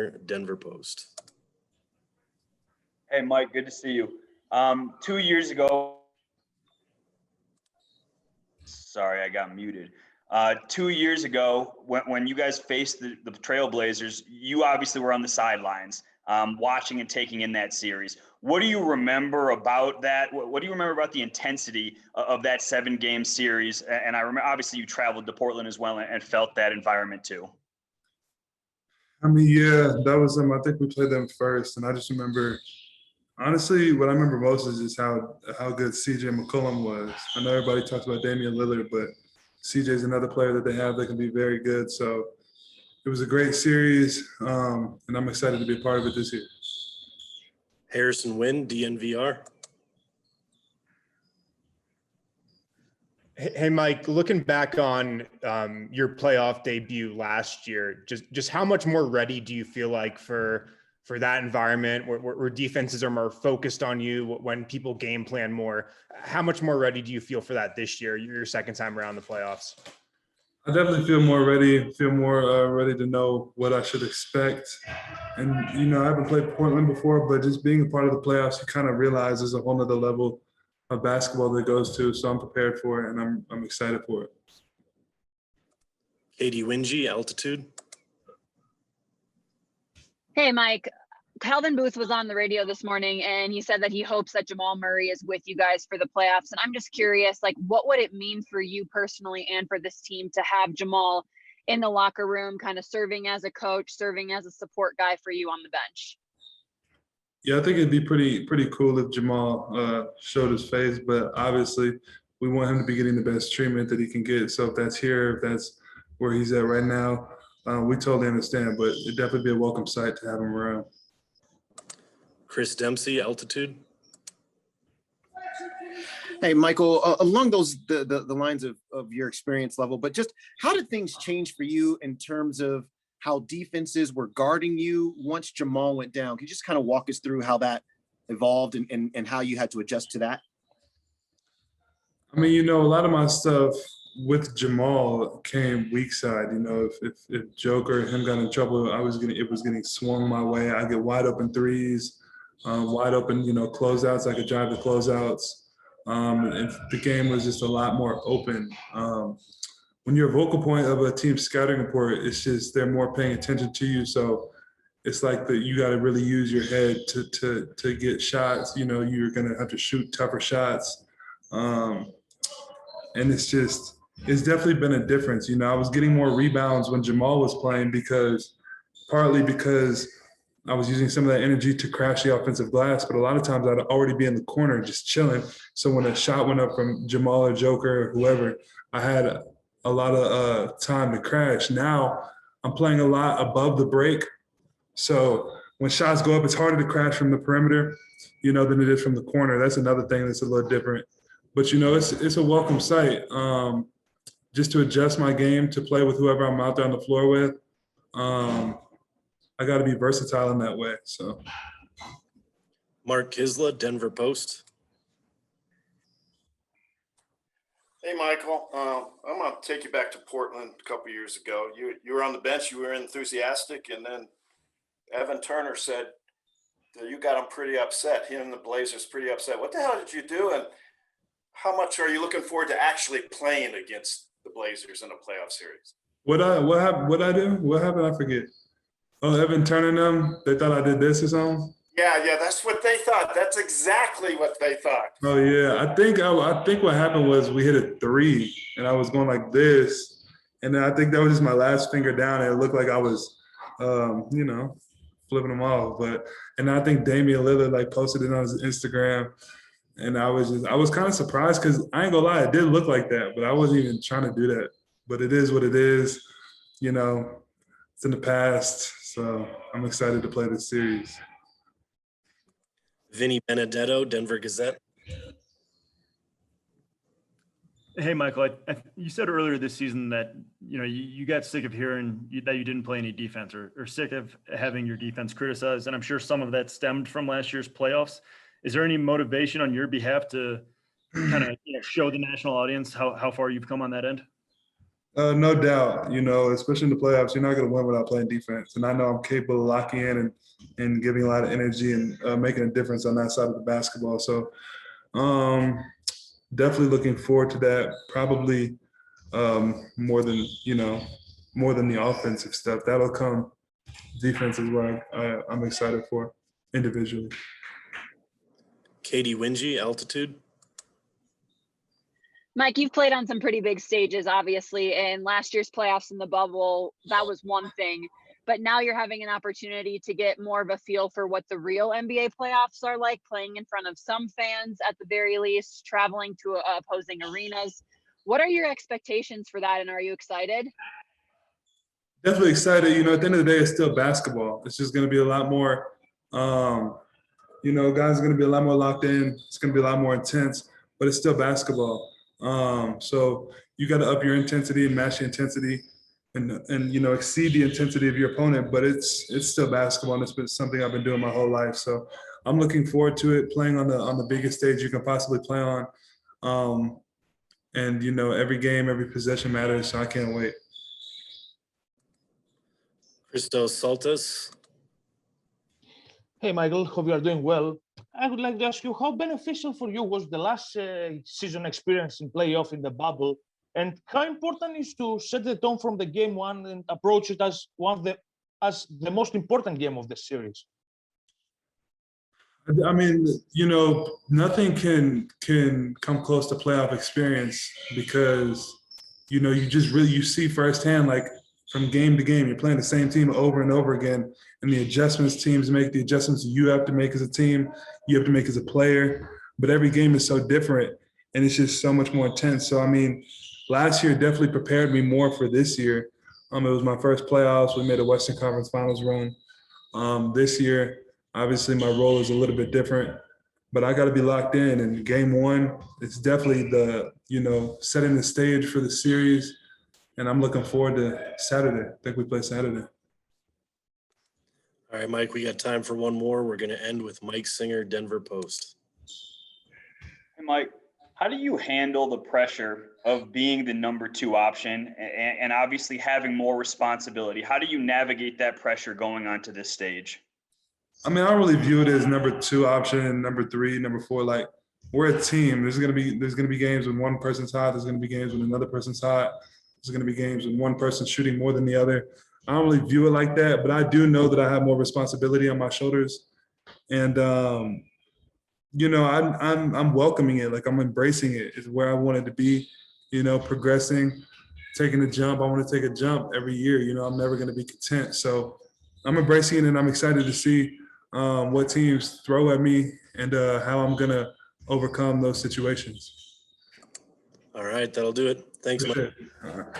Tanner, Denver Post. Hey, Mike, good to see you. 2 years ago, sorry, I got muted. 2 years ago, when you guys faced the Trailblazers, you obviously were on the sidelines, watching and taking in that series. What do you remember about that? What do you remember about the intensity of that 7-game series? And I remember, obviously, you traveled to Portland as well and felt that environment too. I mean, yeah, that was them. I think we played them first, and I just remember, honestly, what I remember most is just how good CJ McCollum was. I know everybody talks about Damian Lillard, but CJ's another player that they have that can be very good. So it was a great series, and I'm excited to be a part of it this year. Harrison Wynn, DNVR. Hey, Mike, looking back on your playoff debut last year, just how much more ready do you feel like for that environment where defenses are more focused on you, when people game plan more? How much more ready do you feel for that this year, your second time around the playoffs? I definitely feel more ready to know what I should expect. And, you know, I haven't played Portland before, but just being a part of the playoffs, you kind of realize there's a whole nother level of basketball that goes to. So I'm prepared for it, and I'm excited for it. Katie Wingy, Altitude. Hey, Mike. Calvin Booth was on the radio this morning, and he said that he hopes that Jamal Murray is with you guys for the playoffs. And I'm just curious, like, what would it mean for you personally and for this team to have Jamal in the locker room, kind of serving as a coach, serving as a support guy for you on the bench? Yeah, I think it'd be pretty cool if Jamal showed his face, but obviously we want him to be getting the best treatment that he can get. So if that's here, if that's where he's at right now, we totally understand, but it'd definitely be a welcome sight to have him around. Chris Dempsey, Altitude. Hey, Michael, along the lines of your experience level, but just how did things change for you in terms of how defenses were guarding you once Jamal went down? Can you just kind of walk us through how that evolved and how you had to adjust to that? I mean, you know, a lot of my stuff with Jamal came weak side. You know, if Joker, him got in trouble, it was getting swung my way. I get wide open threes, wide open, you know, closeouts. I could drive the closeouts. And the game was just a lot more open. When you're a vocal point of a team scouting report, it's just they're more paying attention to you. So it's like that you got to really use your head to get shots. You know, you're gonna have to shoot tougher shots, and it's definitely been a difference. You know, I was getting more rebounds when Jamal was playing partly because I was using some of that energy to crash the offensive glass, but a lot of times I'd already be in the corner just chilling. So when a shot went up from Jamal or Joker or whoever, I had a lot of time to crash. Now I'm playing a lot above the break. So when shots go up, it's harder to crash from the perimeter, you know, than it is from the corner. That's another thing that's a little different. But, you know, it's a welcome sight. Just to adjust my game to play with whoever I'm out there on the floor with. I got to be versatile in that way. So, Mark Kisla, Denver Post. Hey, Michael. I'm going to take you back to Portland a couple years ago. You were on the bench. You were enthusiastic, and then Evan Turner said that you got him pretty upset. Him and the Blazers pretty upset. What the hell did you do, and how much are you looking forward to actually playing against the Blazers in a playoff series? What I do? What happened? I forget. Oh, Evan Turner and them, they thought I did this or something? Yeah, that's what they thought. That's exactly what they thought. Oh, yeah. I think what happened was we hit a three, and I was going like this. And then I think that was just my last finger down, and it looked like I was, you know, flipping them off. And I think Damian Lillard, like, posted it on his Instagram. And I was kind of surprised because I ain't gonna lie, it did look like that, but I wasn't even trying to do that. But it is what it is. You know, it's in the past. So I'm excited to play this series. Vinny Benedetto, Denver Gazette. Hey, Michael, you said earlier this season that, you know, you got sick of hearing that you didn't play any defense or sick of having your defense criticized. And I'm sure some of that stemmed from last year's playoffs. Is there any motivation on your behalf to kind of, you know, show the national audience how far you've come on that end? No doubt, especially in the playoffs, you're not going to win without playing defense. And I know I'm capable of locking in and giving a lot of energy and making a difference on that side of the basketball. So definitely looking forward to that. Probably more than the offensive stuff. That'll come. Defense is what I'm excited for individually. Katie Wingy, Altitude. Mike, you've played on some pretty big stages, obviously, and last year's playoffs in the bubble, that was one thing. But now you're having an opportunity to get more of a feel for what the real NBA playoffs are like, playing in front of some fans at the very least, traveling to opposing arenas. What are your expectations for that, and are you excited? Definitely excited. At the end of the day, it's still basketball. It's just going to be a lot more, guys are going to be a lot more locked in. It's going to be a lot more intense, but it's still basketball. So you got to up your intensity and match the intensity and exceed the intensity of your opponent, but it's still basketball, and it's been something I've been doing my whole life. So I'm looking forward to it, playing on the biggest stage you can possibly play on. And every game, every possession matters, so I can't wait. Christos Saltis. Hey, Michael, hope you are doing well. I would like to ask you how beneficial for you was the last season experience in playoff in the bubble, and how important is to set the tone from the game one and approach it as as the most important game of the series? I mean, nothing can come close to playoff experience because, you see firsthand, like from game to game, you're playing the same team over and over again, and the adjustments teams make, the adjustments you have to make as a team, you have to make as a player, but every game is so different, and it's just so much more intense. So, I mean, last year definitely prepared me more for this year. It was my first playoffs. We made a Western Conference Finals run. This year, obviously, my role is a little bit different, but I got to be locked in. And game one, it's definitely setting the stage for the series. And I'm looking forward to Saturday. I think we play Saturday. All right, Mike, we got time for one more. We're going to end with Mike Singer, Denver Post. Hey, Mike, how do you handle the pressure of being the number 2 option and obviously having more responsibility? How do you navigate that pressure going onto this stage? I mean, I don't really view it as number 2 option, number 3, number 4. Like, we're a team. There's gonna be games when one person's hot. There's gonna be games when another person's hot. There's gonna be games when one person's shooting more than the other. I don't really view it like that, but I do know that I have more responsibility on my shoulders, and I'm welcoming it. Like, I'm embracing it. It's where I wanted to be. Progressing, taking a jump. I want to take a jump every year. I'm never gonna be content. So I'm embracing it, and I'm excited to see what teams throw at me and how I'm going to overcome those situations. All right, that'll do it. Thanks, Mike. All right.